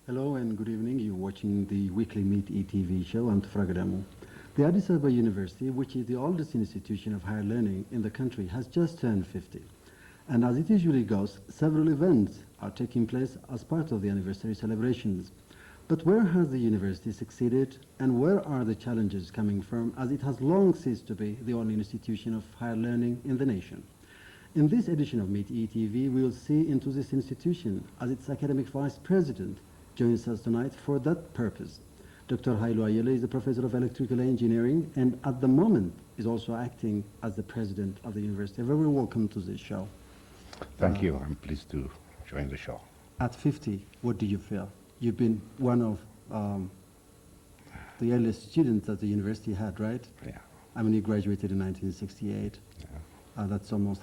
Hello and good evening. You're watching the weekly Meet ETV show. I'm Tefera Gedamu. The Addis Ababa University, which is the oldest institution of higher learning in the country, has just turned 50. And as it usually goes, several events are taking place as part of the anniversary celebrations. But where has the university succeeded, and where are the challenges coming from, as it has long ceased to be the only institution of higher learning in the nation? In this edition of Meet ETV, we will see into this institution as its academic vice president joins us tonight for that purpose. Dr. Hailu Ayele is a professor of electrical engineering and at the moment is also acting as the president of the university. Very welcome to this show. Thank you. I'm pleased to join the show. At 50, what do you feel? You've been one of the earliest students that the university had, right? Yeah. I mean, you graduated in 1968. Yeah. That's almost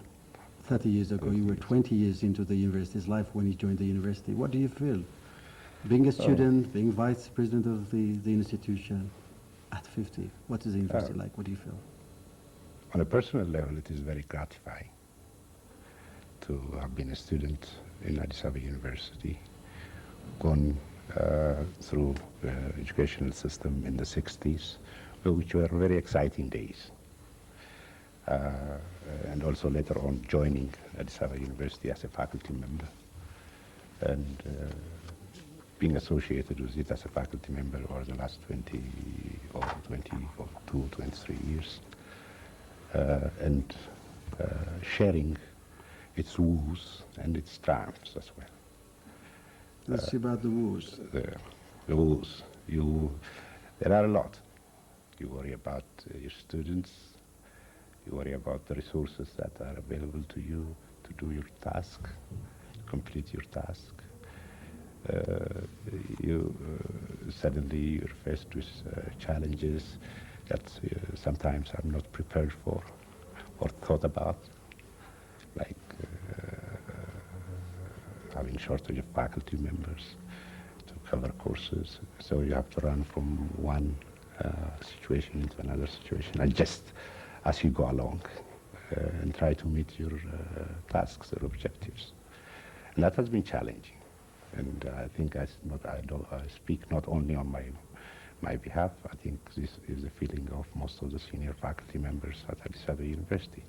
30 years ago. You were 20 years into the university's life when you joined the university. What do you feel? Being a student, being vice president of the institution at 50, what is the university like? What do you feel? On a personal level, it is very gratifying to have been a student in Addis Ababa University, gone through the educational system in the 60s, which were very exciting days. And also later on joining Addis Ababa University as a faculty member. And being associated with it as a faculty member over the last 22, 23 years, and sharing its woes and its triumphs as well. Let's see about the woes. The woes. There are a lot. You worry about your students, you worry about the resources that are available to you to do your task, complete your task. Suddenly you're faced with challenges that sometimes are not prepared for or thought about, like having shortage of faculty members to cover courses. So you have to run from one situation into another situation, adjust as you go along and try to meet your tasks or objectives. And that has been challenging. And I think I speak not only on my behalf. I think this is the feeling of most of the senior faculty members at Addis Ababa University.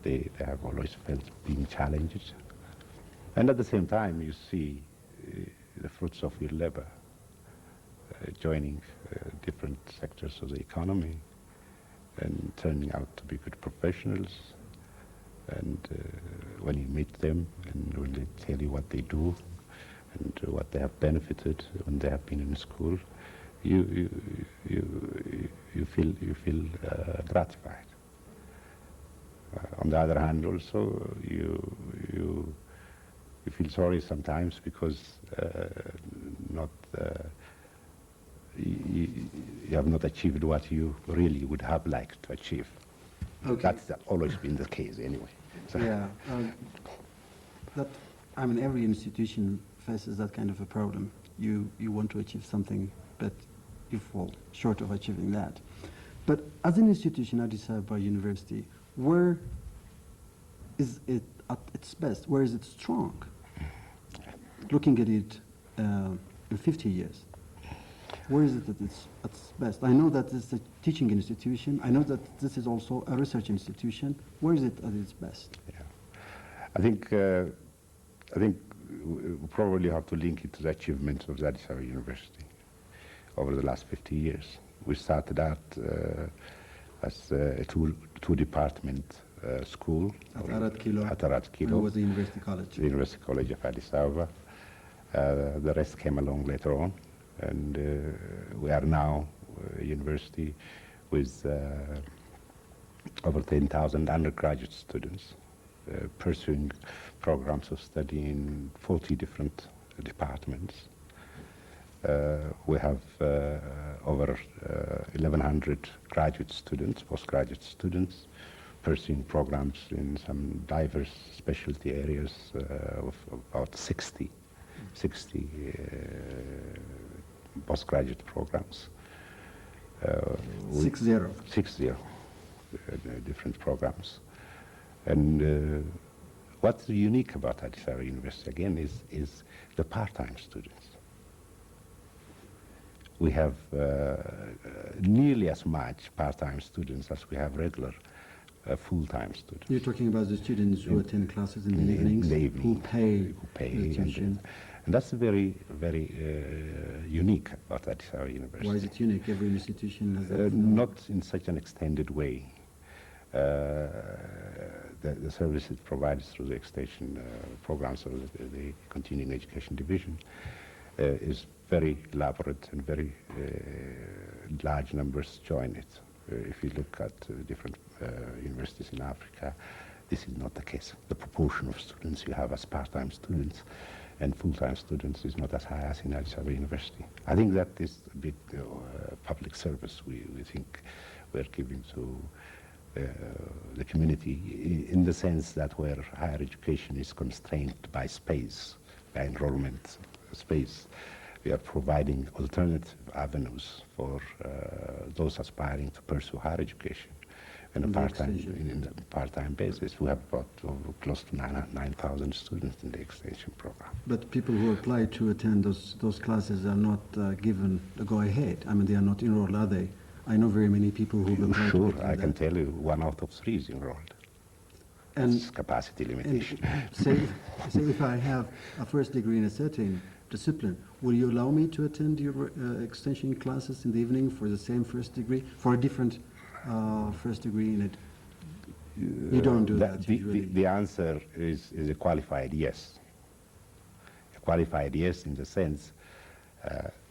They have always felt being challenged. And at the same time, you see the fruits of your labor, joining different sectors of the economy and turning out to be good professionals. And when you meet them and when they tell you what they do, and what they have benefited when they have been in school, you feel gratified. On the other hand, also you feel sorry sometimes because you have not achieved what you really would have liked to achieve. Okay. That's always been the case anyway. So yeah, every institution faces that kind of a problem. You want to achieve something, but you fall short of achieving that. But as an institution, Addis Ababa University, where is it at its best? Where is it strong? Looking at it in 50 years, where is it at its best? I know that it's a teaching institution. I know that this is also a research institution. Where is it at its best? Yeah. I think we probably have to link it to the achievements of the Addis Ababa University over the last 50 years. We started out as a two-department school. At Arad Kilo. At Arad Kilo. It was the University College. The University College of Addis Ababa. The rest came along later on. And we are now a university with over 10,000 undergraduate students pursuing programs of study in 40 different departments. We have over 1,100 graduate students, postgraduate students, pursuing programs in some diverse specialty areas of about 60 postgraduate programs. 60. 60 different programs. And what's unique about Tefera University, again, is the part-time students. We have nearly as much part-time students as we have regular full-time students. You're talking about the students who attend classes in the evenings, who pay the tuition. And that's very, very unique about Tefera University. Why is it unique? Every institution has that. Not in such an extended way. The service it provides through the extension programs of the continuing education division is very elaborate, and very large numbers join it. If you look at different universities in Africa, this is not the case. The proportion of students you have as part-time students and full-time students is not as high as in Tefera University. I think that is a bit public service we think we're giving to the community, in the sense that where higher education is constrained by space, by enrollment space, we are providing alternative avenues for those aspiring to pursue higher education in a part-time basis. We have about close to 9,000 students in the extension program. But people who apply to attend those classes are not given the go-ahead. I mean, they are not enrolled, are they? I know very many people who will apply. Sure, I can tell you 1 out of 3 is enrolled. And that's capacity limitation. Say if I have a first degree in a certain discipline, will you allow me to attend your extension classes in the evening for the same first degree, for a different first degree in it? You don't do that usually. The answer is a qualified yes. A qualified yes in the sense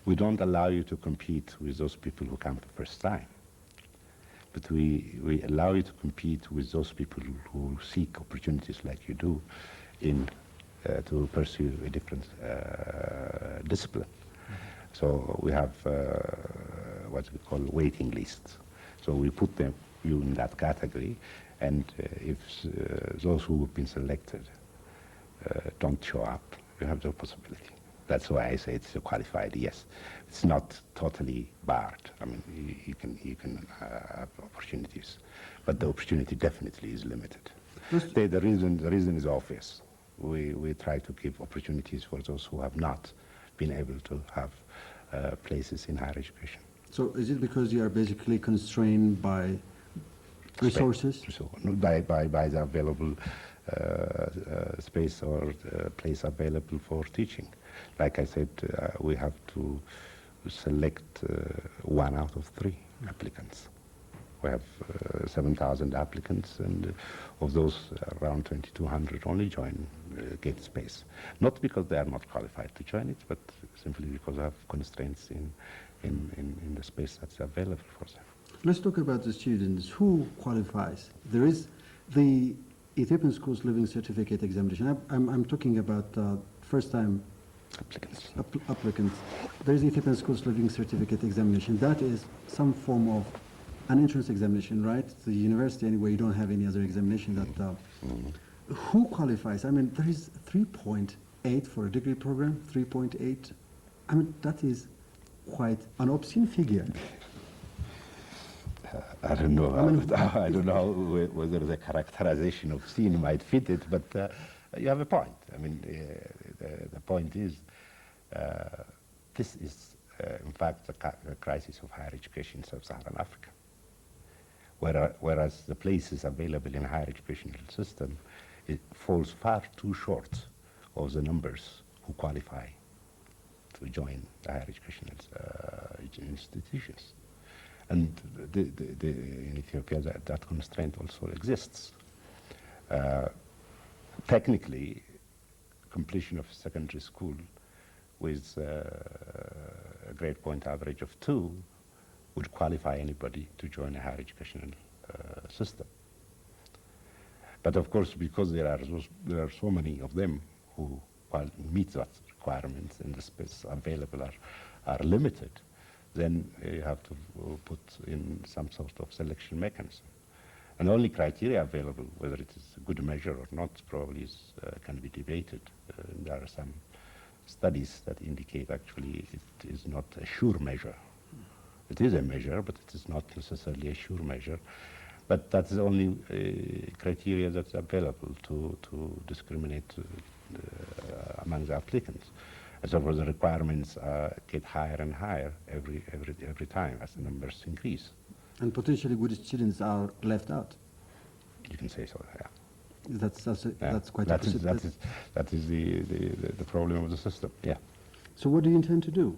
we don't allow you to compete with those people who come for the first time. But we allow you to compete with those people who seek opportunities like you do to pursue a different discipline. Mm-hmm. So we have what we call waiting lists. So we put you in that category, and if those who have been selected don't show up, you have the possibility. That's why I say it's a qualified yes. It's not totally barred. I mean, you can have opportunities, but the opportunity definitely is limited. The reason is obvious. We try to give opportunities for those who have not been able to have places in higher education. So is it because you are basically constrained by resources? By the available space or place available for teaching. Like I said, we have to select 1 out of 3 applicants. We have 7,000 applicants, and of those, around 2,200 only get space. Not because they are not qualified to join it, but simply because of constraints in the space that's available for them. Let's talk about the students. Who qualifies? There is the Ethiopian Schools Living Certificate examination. I'm talking about first-time applicants. There is the Ethiopian Schools Living Certificate examination. That is some form of an entrance examination, right? The university, anyway, you don't have any other examination that... Who qualifies? I mean, there is 3.8 for a degree program, 3.8. I mean, that is quite an obscene figure. I don't know. I don't know whether the characterization of obscene might fit it, but you have a point. I mean, the point is, this is, in fact, the crisis of higher education in sub-Saharan Africa. Whereas the places available in the higher educational system, it falls far too short of the numbers who qualify to join the higher educational institutions. And in Ethiopia, that constraint also exists. Technically, completion of secondary school with a grade point average of 2 would qualify anybody to join a higher educational system. But of course, because there are so many of them who meet that requirements and the space available are limited, then you have to put in some sort of selection mechanism. And the only criteria available, whether it is a good measure or not, probably can be debated. There are some studies that indicate actually it is not a sure measure. It is a measure, but it is not necessarily a sure measure. But that's the only criteria that's available to discriminate among the applicants. And so the requirements get higher and higher every time as the numbers increase. And potentially good students are left out. You can say so, yeah. That's quite that is the problem of the system, yeah. So what do you intend to do?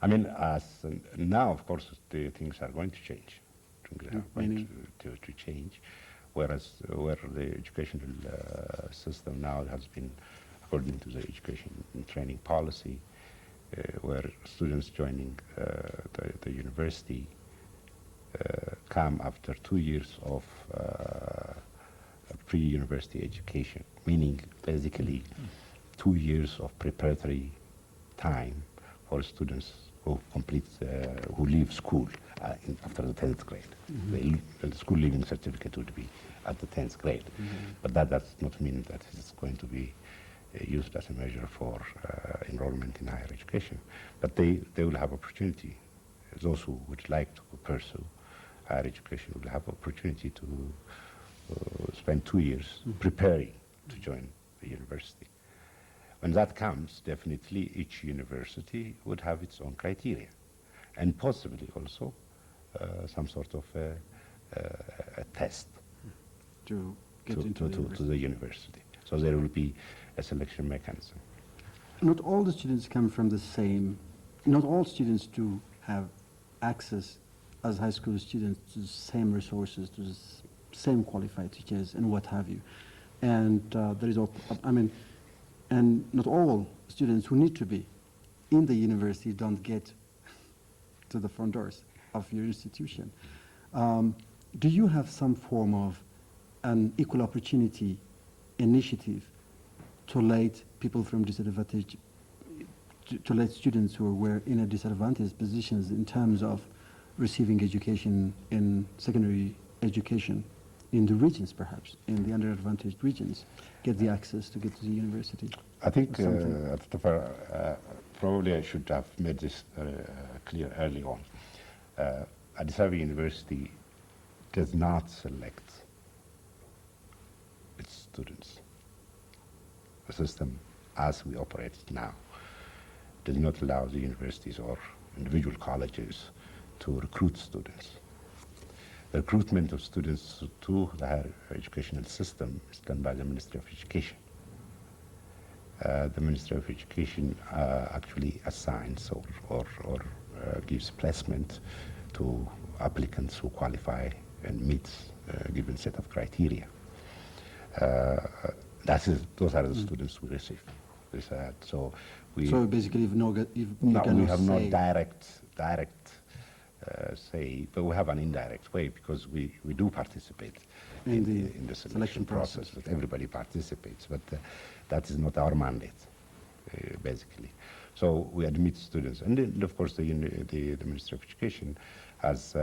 I mean, now, of course, the things are going to change. Things are going to change, whereas where the educational system now has been, according to the education and training policy, where students joining the university come after 2 years of pre-university education, meaning basically 2 years of preparatory time for students who complete, who leave school after the 10th grade. The school leaving certificate would be at the 10th grade. But that does not mean that it's going to be used as a measure for enrollment in higher education. But they will have opportunity. Those who would like to pursue higher education will have opportunity to spend 2 years preparing to join the university. When that comes, definitely each university would have its own criteria, and possibly also some sort of a test To get into the university. So there will be a selection mechanism. Not all the students come from the same, not all students do have access as high school students to the same resources, to the same qualified teachers and what have you. And there is, and not all students who need to be in the university don't get to the front doors of your institution. Do you have some form of an equal opportunity initiative to let people from disadvantaged, to let students who were in a disadvantaged positions in terms of receiving education in secondary education in the regions, perhaps, in the underadvantaged regions, get the access to get to the university? I think, Tefera, probably I should have made this clear early on. Addis Ababa University does not select its students. The system, as we operate it now, does not allow the universities or individual colleges to recruit students. The recruitment of students to the higher educational system is done by the Ministry of Education. The Ministry of Education actually assigns or gives placement to applicants who qualify and meet a given set of criteria. Those are the students we receive. So basically, we have no direct say, but we have an indirect way because we do participate in the selection process. That everybody participates, but that is not our mandate, basically. So we admit students, and then, of course the Ministry of Education has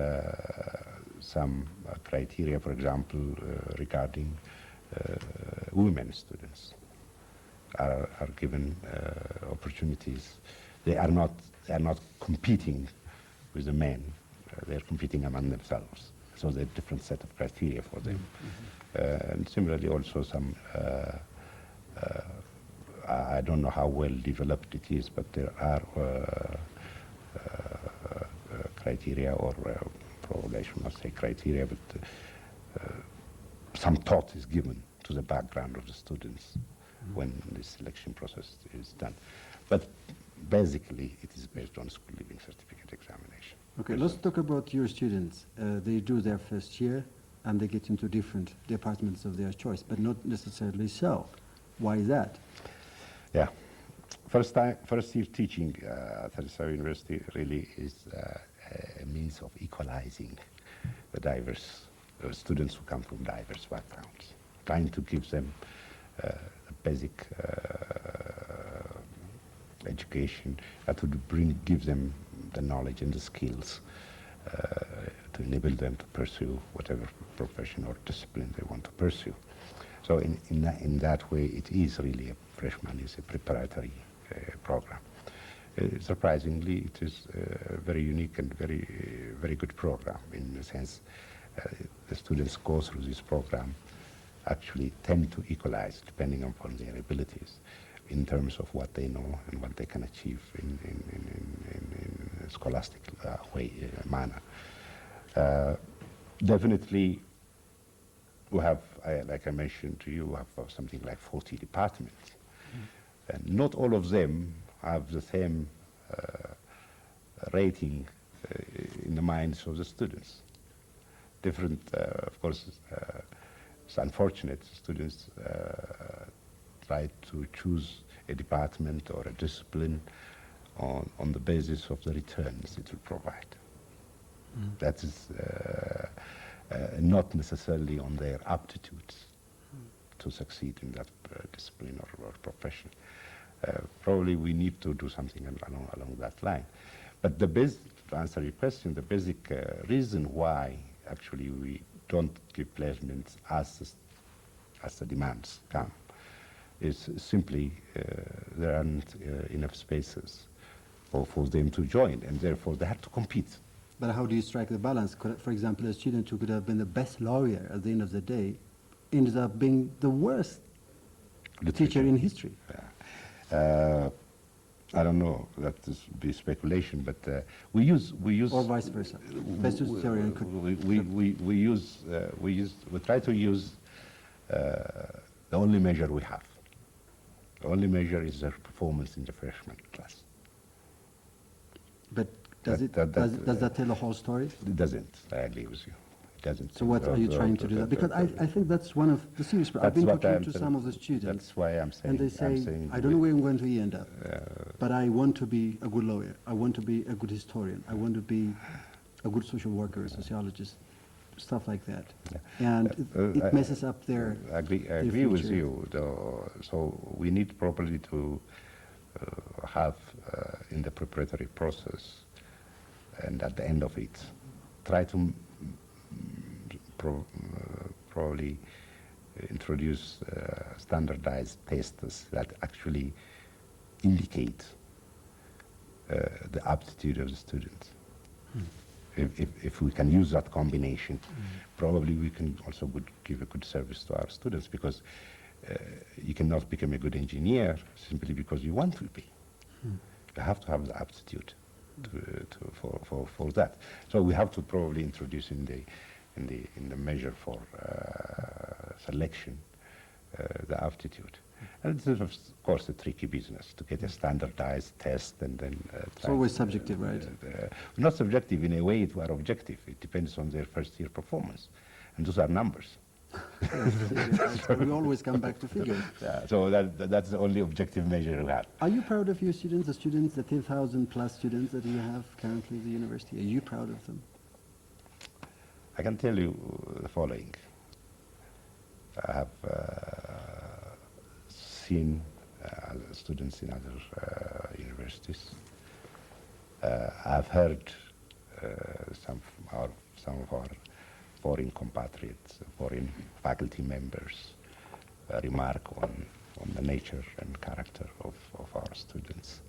some criteria, for example, regarding women students are given opportunities. They are not competing with the men. They're competing among themselves. So there's a different set of criteria for them. And similarly, also some, I don't know how well developed it is, but there are criteria, or probably I should not say criteria, but some thought is given to the background of the students when the selection process is done. But basically, it is based on school leaving certificate examination. Okay, let's talk about your students. They do their first year and they get into different departments of their choice, but not necessarily so. Why is that? Yeah. First year teaching at Addis Ababa University really is a means of equalizing the diverse students who come from diverse backgrounds, trying to give them a basic education that would give them the knowledge and the skills to enable them to pursue whatever profession or discipline they want to pursue. So in that way, it is really a freshman is a preparatory program. Surprisingly, it is a very unique and very good program in the sense the students go through this program actually tend to equalize depending upon their abilities in terms of what they know and what they can achieve in a scholastic manner. Definitely, we have, like I mentioned to you, we have something like 40 departments. And not all of them have the same rating in the minds of the students. Different, of course, it's unfortunate students try to choose a department or a discipline on the basis of the returns it will provide. That is not necessarily on their aptitudes to succeed in that discipline or profession. Probably we need to do something along that line. But to answer your question, the basic reason why actually we don't give placements as the demands come is simply there aren't enough spaces for them to join, and therefore they have to compete. But how do you strike the balance? For example, a student who could have been the best lawyer at the end of the day ends up being the worst teacher in history. I don't know, that is be speculation, but we use or vice versa. Best historian could. We try to use the only measure we have. The only measure is their performance in the freshman class. But does that tell the whole story? It doesn't. I agree with you. It doesn't. So what are you trying to do? That? Because I think that's one of the serious problems. I've been talking to some of the students. That's why I'm saying. And they say, I don't know where I'm going to end up, but I want to be a good lawyer. I want to be a good historian. I want to be a good social worker, a sociologist, stuff like that. And it messes up their I agree with you. So we need probably to have in the preparatory process and at the end of it, try to probably introduce standardized tests that actually indicate the aptitude of the students. If we can use that combination, probably we can also give a good service to our students, because you cannot become a good engineer simply because you want to be. You have to have the aptitude for that. So we have to probably introduce in the measure for selection the aptitude. And it's of course a tricky business to get a standardized test and then it's always subjective, right? Not subjective, in a way it were objective. It depends on their first year performance, and those are numbers. So we always come back to figures. So that's the only objective measure we have. Are you proud of your students, the 10,000 plus students that you have currently at the university? Are you proud of them? I can tell you the following. I have seen students in other universities. I've heard some of our foreign compatriots, foreign faculty members remark on the nature and character of our students.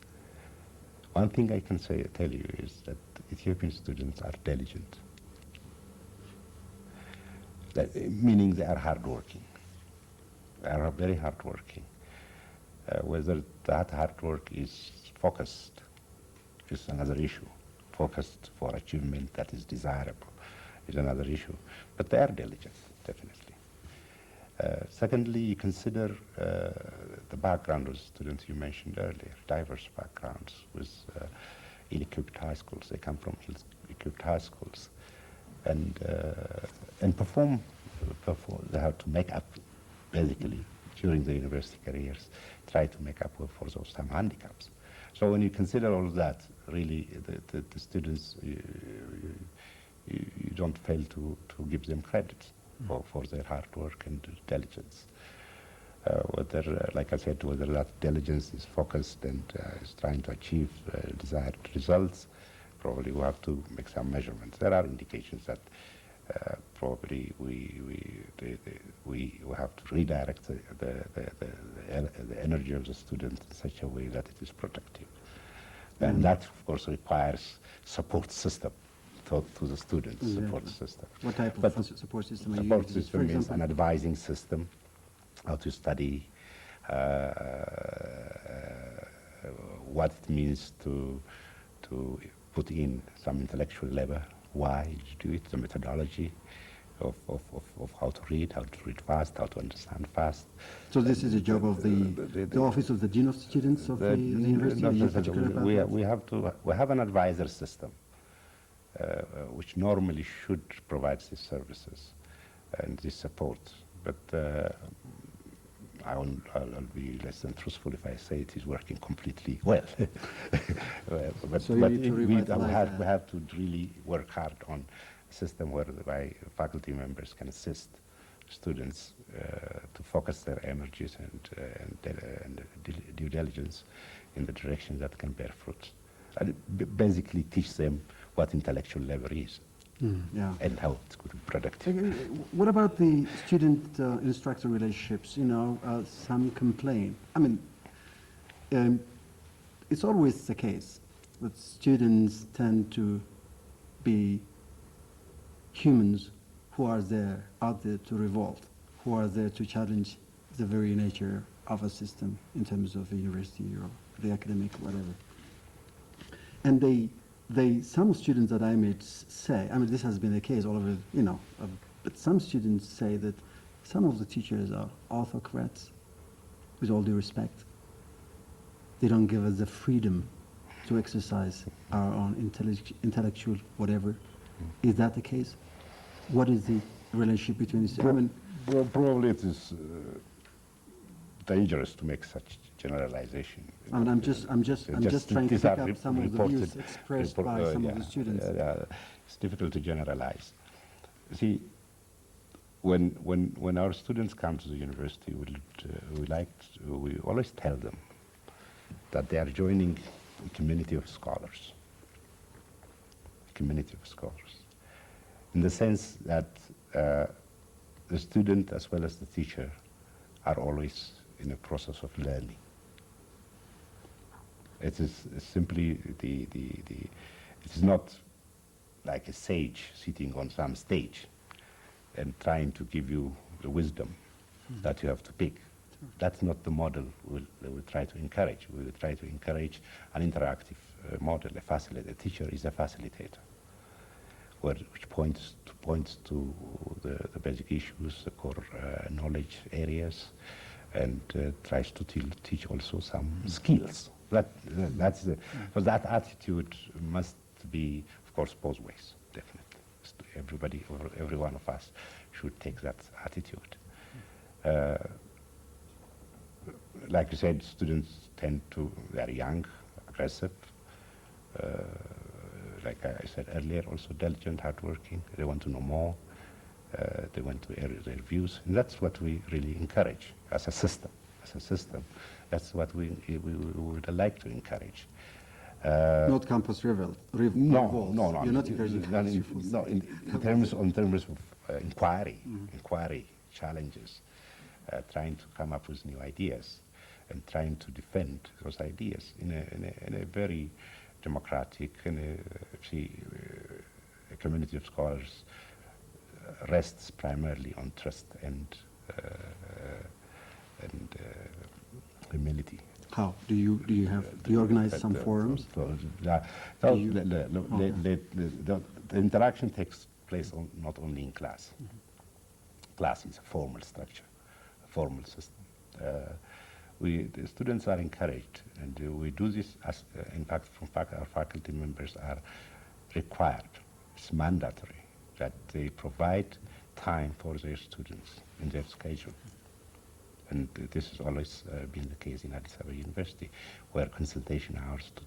One thing I can tell you is that Ethiopian students are diligent. Meaning they are hardworking. They are very hardworking. Whether that hard work is focused is another issue. Focused for achievement that is desirable is another issue. But they are diligent, definitely. Secondly, you consider the background of the students you mentioned earlier, diverse backgrounds with ill-equipped high schools. They come from ill-equipped high schools. And perform, they have to make up, basically, during the university careers, try to make up for those some handicaps. So when you consider all of that, really, the students, you don't fail to give them credit for their hard work and diligence. Whether, like I said, whether that diligence is focused and is trying to achieve desired results, Probably we have to make some measurements. There are indications that probably we have to redirect the energy of the student in such a way that it is productive. And that, of course, requires support system to the students, support system. What type of support system are you Support using? system means an advising system, how to study, what it means to put in some intellectual labor, why you do it, the methodology of how to read fast, how to understand fast. So this is a job of the Office of the Dean of Students of the university? Not Are you necessarily. particular about that? We have an advisor system, which normally should provide these services and this support. But I'll be less than truthful if I say it is working completely well. but So you need to revitalize we have to really work hard on a system whereby faculty members can assist students to focus their energies and due diligence in the direction that can bear fruit. And basically teach them what intellectual labor is. Yeah. And how it's good and productive. What about the student-instructor relationships? You know, some complain. I mean, it's always the case that students tend to be humans who are out there to revolt, who are there to challenge the very nature of a system in terms of the university or the academic, whatever. And some students that I met say, I mean, this has been the case all over, you know, but some students say that some of the teachers are autocrats, with all due respect. They don't give us the freedom to exercise our own intellectual whatever. Is that the case? What is the relationship between these? I mean, well, probably it is dangerous to make such generalization. I mean, I'm just trying to pick up some of the views expressed by some of the students. It's difficult to generalize. See, when our students come to the university, we always tell them that they are joining a community of scholars. A community of scholars, in the sense that the student as well as the teacher are always in a process of learning. It is simply it is not like a sage sitting on some stage and trying to give you the wisdom that you have to pick. That's not the model we will try to encourage. We will try to encourage an interactive model, a facilitator. A teacher is a facilitator, which points to the basic issues, the core knowledge areas, and tries to teach also some skills. So that attitude must be, of course, both ways, definitely. Every one of us should take that attitude. Like you said, students they are young, aggressive, like I said earlier, also diligent, hardworking. They want to know more. They want to air their views, and that's what we really encourage as a system. That's what we would like to encourage. Not campus revolts. No. You're not encouraging campus revolts. No, in terms of inquiry, challenges, trying to come up with new ideas, and trying to defend those ideas in a very democratic and a community of scholars rests primarily on trust and humility. How do you organize some forums? The interaction takes place not only in class. Class is a formal structure, a formal system. The students are encouraged, and we do this as, in fact, our faculty members are required. It's mandatory that they provide time for their students in their schedule. And this has always been the case in Addis Ababa University, where consultation hours to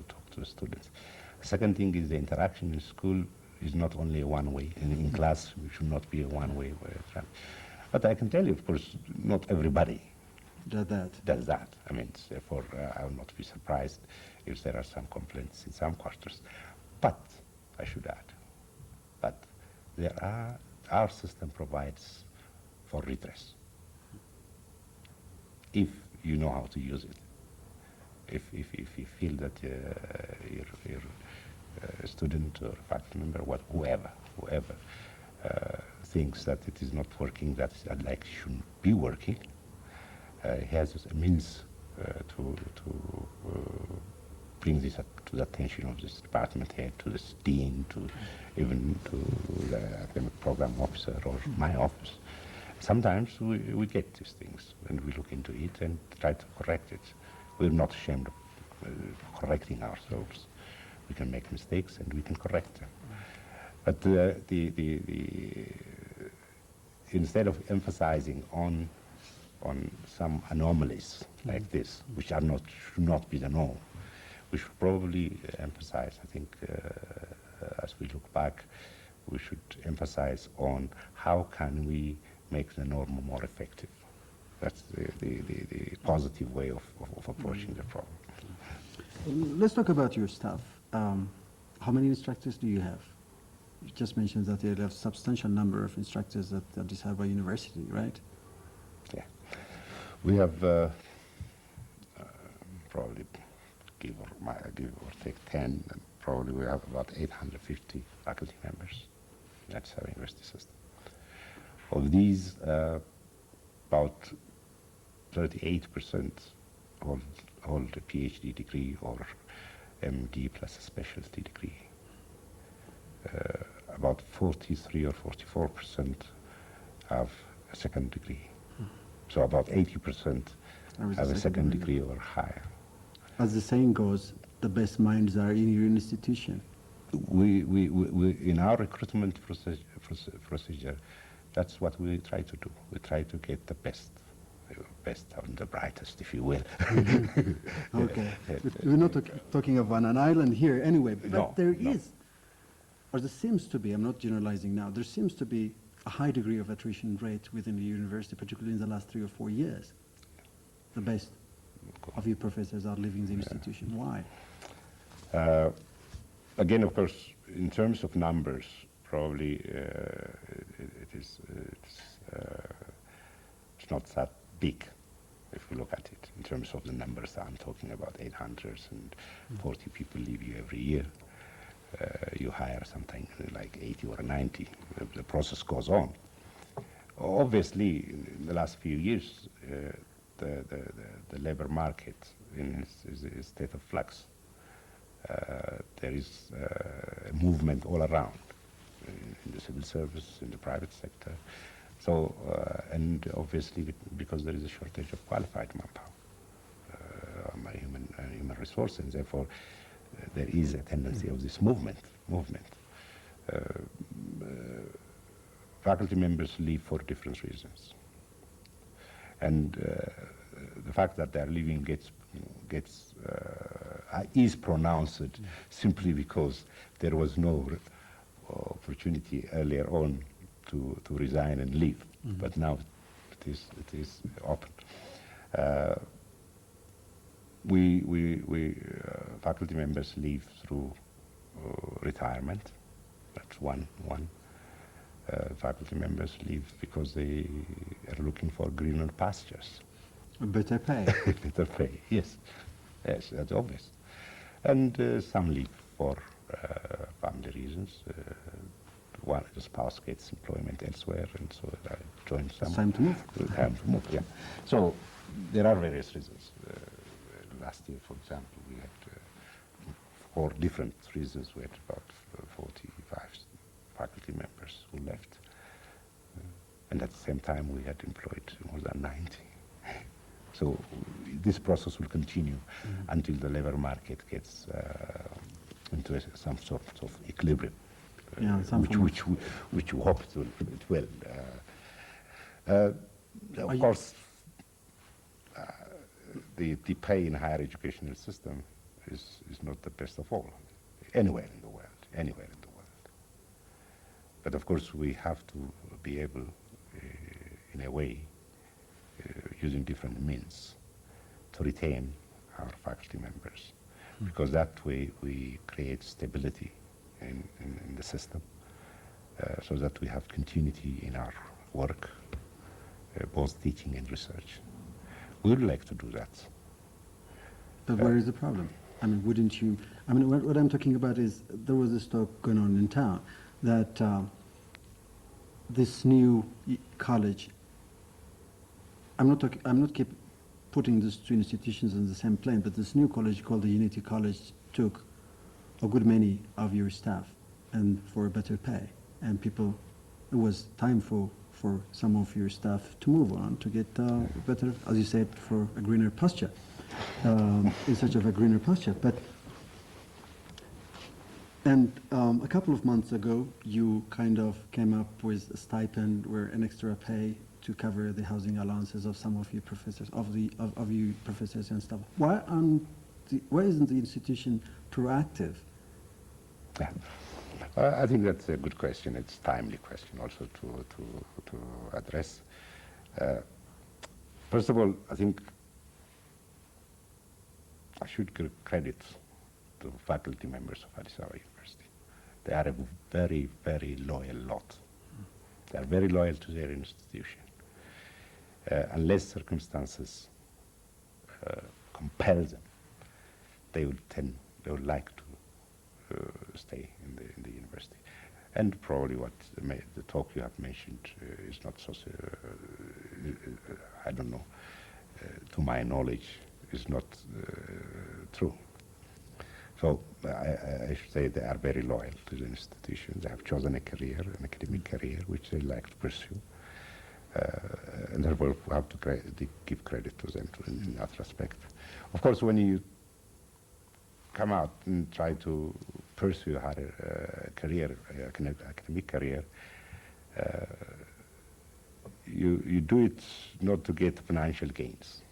talk to the students. The second thing is the interaction in school is not only a one-way, and in class it should not be a one-way. But I can tell you, of course, not everybody does that. I mean, therefore, I will not be surprised if there are some complaints in some quarters. But, I should add, but our system provides for redress if you know how to use it. If you feel that your student or faculty member, whoever thinks that it is not working, that like shouldn't be working, he has a means to bring this up to the attention of this department head, to this dean, to even to the academic program officer or my office. Sometimes we get these things and we look into it and try to correct it. We're not ashamed of correcting ourselves. We can make mistakes and we can correct them. But instead of emphasizing on some anomalies like this, which should not be the norm, we should probably emphasize, I think, as we look back, we should emphasize on how can we make the norm more effective. That's the positive way of approaching the problem. Let's talk about your staff. How many instructors do you have? You just mentioned that you have a substantial number of instructors at Addis Ababa University, right? Yeah. We have probably give or take 10, and probably we have about 850 faculty members. That's our university system. Of these, about 38% hold a PhD degree or MD plus a specialty degree. About 43 or 44% have a second degree. So about 80% have a second degree or higher. As the saying goes, the best minds are in your institution. We in our recruitment procedure, that's what we try to do. We try to get the best and the brightest, if you will. Okay. We're not talking of an island here anyway, but No, there no. is, or there seems to be, I'm not generalizing now, there seems to be a high degree of attrition rate within the university, particularly in the last 3 or 4 years. The best of your professors are leaving the institution. Why? Again, of course, in terms of numbers, probably it's not that big if we look at it in terms of the numbers. I'm talking about 840 people leave you every year. You hire something like 80 or 90. The process goes on. Obviously, in the last few years, the labor market is a state of flux. There is a movement all around in the civil service, in the private sector. So, and obviously because there is a shortage of qualified manpower, human resource, and therefore there is a tendency of this movement. Faculty members leave for different reasons. And the fact that they're leaving is pronounced simply because there was no opportunity earlier on to resign and leave. But now it is open. Faculty members leave through retirement. That's one. Faculty members leave because they are looking for greener pastures. Better pay. Better pay, yes. Yes, that's obvious. And some leave for family reasons. The spouse gets employment elsewhere, and so I join some. It's time to move. Time to move, yeah. So there are various reasons. Last year, for example, we had, for different reasons, we had about 45 faculty members who left. And at the same time, we had employed more than 90. So this process will continue until the labor market gets into some sort of equilibrium, which we hope it will. Of course, the pay in higher educational system is not the best of all, anywhere in the world. But of course, we have to be able, in a way, using different means, to retain our faculty members, because that way we create stability in the system, so that we have continuity in our work, both teaching and research. We would like to do that. But where is the problem? I mean, wouldn't you? I mean, what I'm talking about is there was this talk going on in town that this new college. I'm not keep putting these two institutions on the same plane, but this new college called the Unity College took a good many of your staff, and for a better pay, and people. It was time for some of your staff to move on to get better, as you said, for a greener pasture. In search of a greener pasture. And a couple of months ago, you kind of came up with a stipend or an extra pay to cover the housing allowances of some of your professors, of you professors and stuff. Why isn't the institution proactive? Yeah. I think that's a good question. It's a timely question also to address. First of all, I think I should give credit to faculty members of Addis Ababa University. They are a very, very loyal lot. They are very loyal to their institution. Unless circumstances compel them, they would like to stay in the university. And probably what the talk you have mentioned is not so, I don't know, to my knowledge, is not true. So I should say they are very loyal to the institution. They have chosen a career, an academic career, which they like to pursue. And therefore we have to give credit to them in that respect. Of course, when you come out and try to pursue a higher career, academic career, you do it not to get financial gains.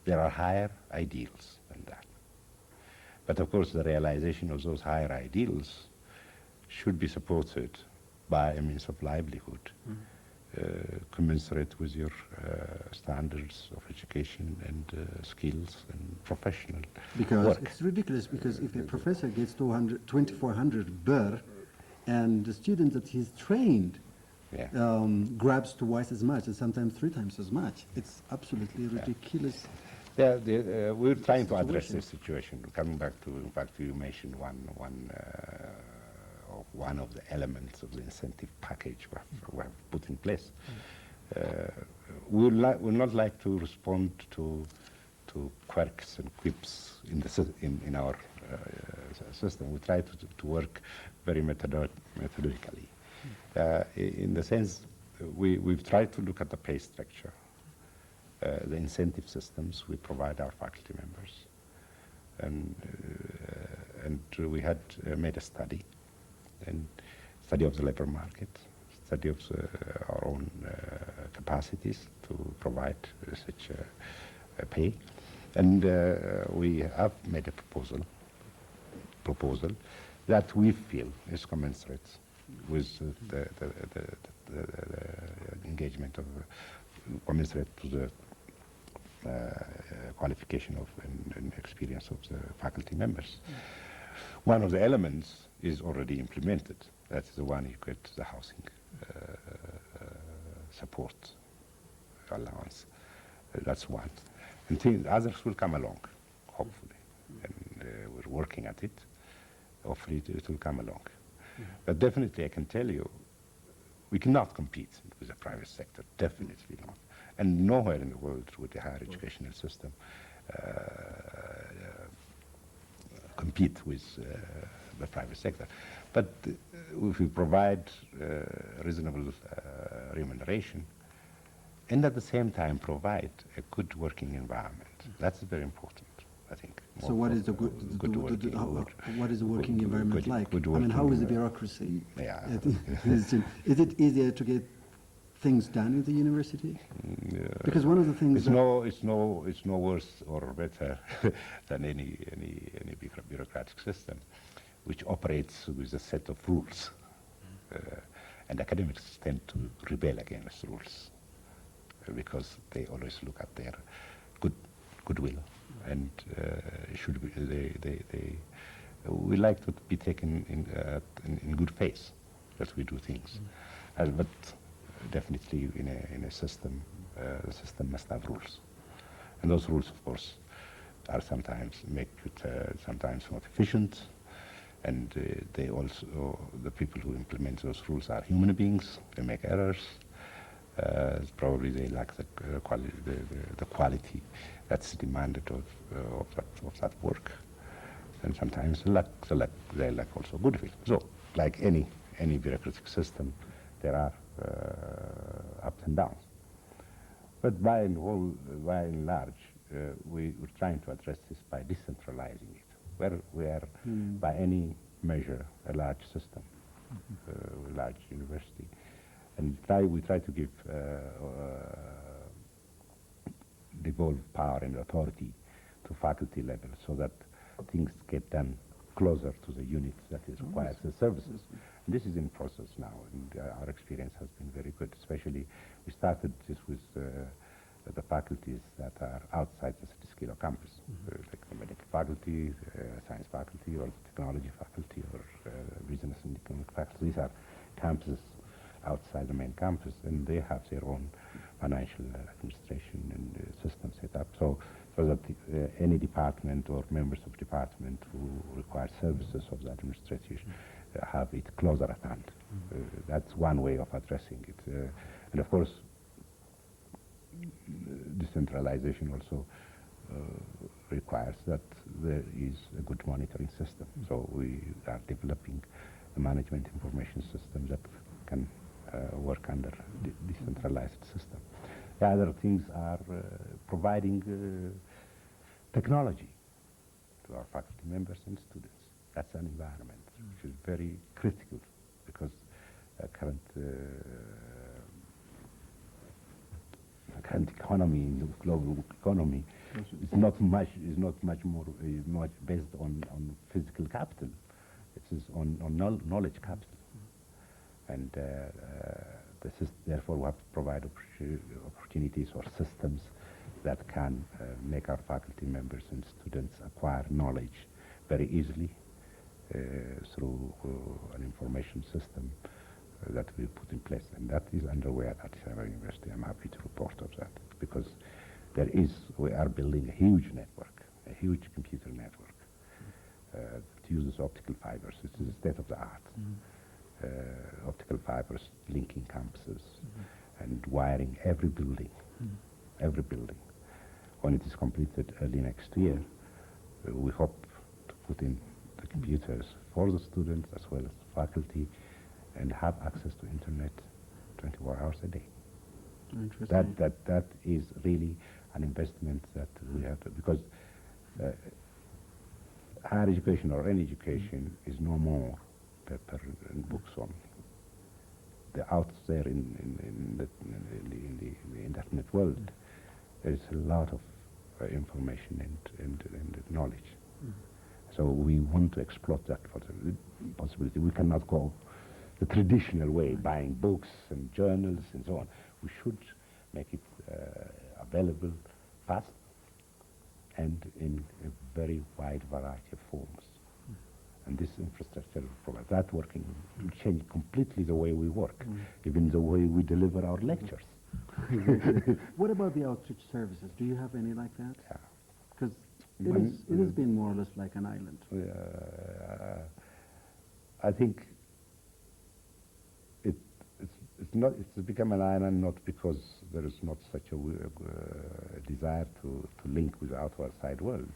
There are higher ideals than that. But of course, the realization of those higher ideals should be supported by a means of livelihood, commensurate with your standards of education and skills and professional work. It's ridiculous, because if a professor gets 2,400 birr, and the student that he's trained grabs twice as much, and sometimes 3 times as much, it's absolutely ridiculous. Yeah, we're trying to address this situation. Coming back to, in fact, you mentioned one of the elements of the incentive package we have put in place. We would not like to respond to quirks and quips in our system. We try to work very methodically. In the sense, we've tried to look at the pay structure, the incentive systems we provide our faculty members, and we had made a study of the labor market, study of our own capacities to provide such a pay, and we have made a proposal that we feel is commensurate with the engagement of, commensurate to the qualification of and experience of the faculty members. One of the elements is already implemented. That's the one you get the housing support allowance. That's one. And others will come along, hopefully. And we're working at it. Hopefully it will come along. But definitely I can tell you, we cannot compete with the private sector, definitely not. And nowhere in the world would the higher educational system compete with the private sector. But if we provide reasonable remuneration, and at the same time provide a good working environment, that's very important, I think. So what is the what is the working environment like? I mean, how is the bureaucracy? Yeah. Is it easier to get things done in the university? Because one of the things it's no worse or better than any bureaucratic system, which operates with a set of rules, and academics tend to rebel against rules because they always look at their goodwill, and should be, they we like to be taken in good faith that we do things. But definitely in a system, the system must have rules. And those rules, of course, are sometimes make it sometimes not efficient. And they also, the people who implement those rules are human beings. They make errors. Probably they lack the quality that's demanded of that work. And sometimes they lack also good will. So, like any bureaucratic system, there are ups and downs. But by and large, we're trying to address this by decentralizing it. Where we are, by any measure, a large system, a large university, and we try to give devolve power and authority to faculty level so that things get done closer to the unit that is requires the services. And this is in process now, and our experience has been very good. Especially, we started this with the faculties that are outside the city-scale campus, like the medical faculty, science faculty, or the technology faculty, or business and economic faculty. These are campuses outside the main campus, and they have their own financial administration and system set up. So that any department or members of department who require services of the administration have it closer at hand. That's one way of addressing it. And of course, decentralization also requires that there is a good monitoring system. So we are developing a management information system that can work under decentralized system. The other things are providing technology to our faculty members and students. That's an environment which is very critical because current economy, the global economy, is not much much based on physical capital. It is on knowledge capital, and therefore we have to provide opportunities or systems that can make our faculty members and students acquire knowledge very easily through an information system that we put in place, and that is underway at Tefera University. I'm happy to report of that because we are building a huge network, a huge computer network that uses optical fibers. It is state of the art. Optical fibers linking campuses and wiring every building, every building. When it is completed early next year, we hope to put in the computers for the students as well as the faculty and have access to internet 24 hours a day. Interesting. That is really an investment that we have to, because higher education or any education is no more paper and books only. The out there in the internet world, there is a lot of information and knowledge. So we want to exploit that for the possibility. We cannot go the traditional way, buying books and journals and so on. We should make it available fast and in a very wide variety of forms. And this infrastructure will provide that working will change completely the way we work, even the way we deliver our lectures. What about the outreach services? Do you have any like that? Yeah. Because it has been more or less like an island. I think it's become an island not because there is not such a desire to link with the outside world.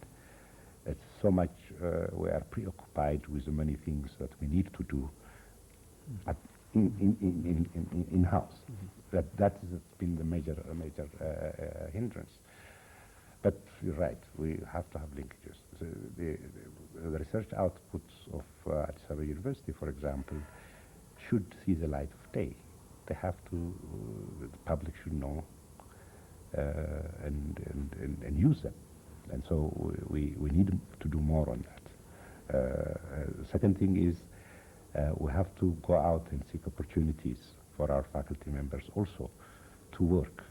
It's so much we are preoccupied with the many things that we need to do in-house. That has been the major hindrance. But you're right, we have to have linkages. So the research outputs of Tefera University, for example, should see the light of day. They have to, the public should know and use them. And so we need to do more on that. The second thing is we have to go out and seek opportunities for our faculty members also to work,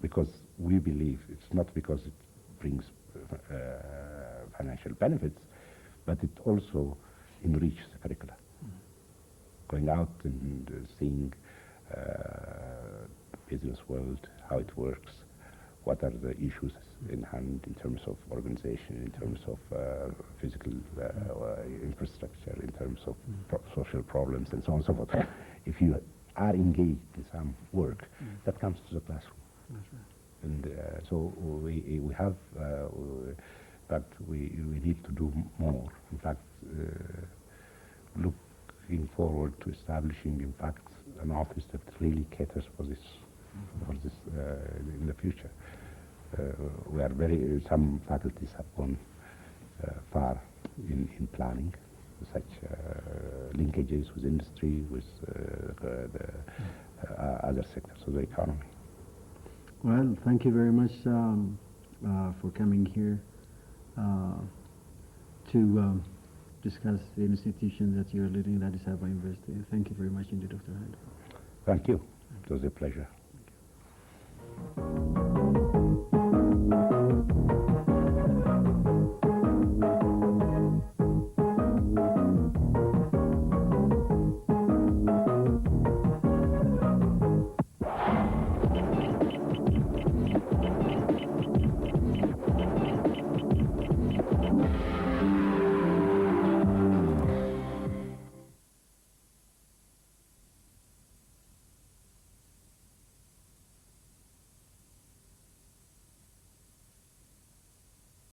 because we believe it's not because it brings financial benefits, but it also enriches the curricula. Going out and seeing the business world, how it works, what are the issues in hand in terms of organization, in terms of physical infrastructure, in terms of social problems, and so on and so forth. If you are engaged in some work, that comes to the classroom. That's right. And so we have, but we need to do more. In fact, looking forward to establishing, in fact, an office that really caters for this, in the future. We are some faculties have gone far in planning such linkages with industry, with the other sectors of the economy. Well, thank you very much for coming here to discuss the institution that you're leading at Addis Ababa University. Thank you very much indeed, Dr. Hailu. Thank you. It was a pleasure. Thank you.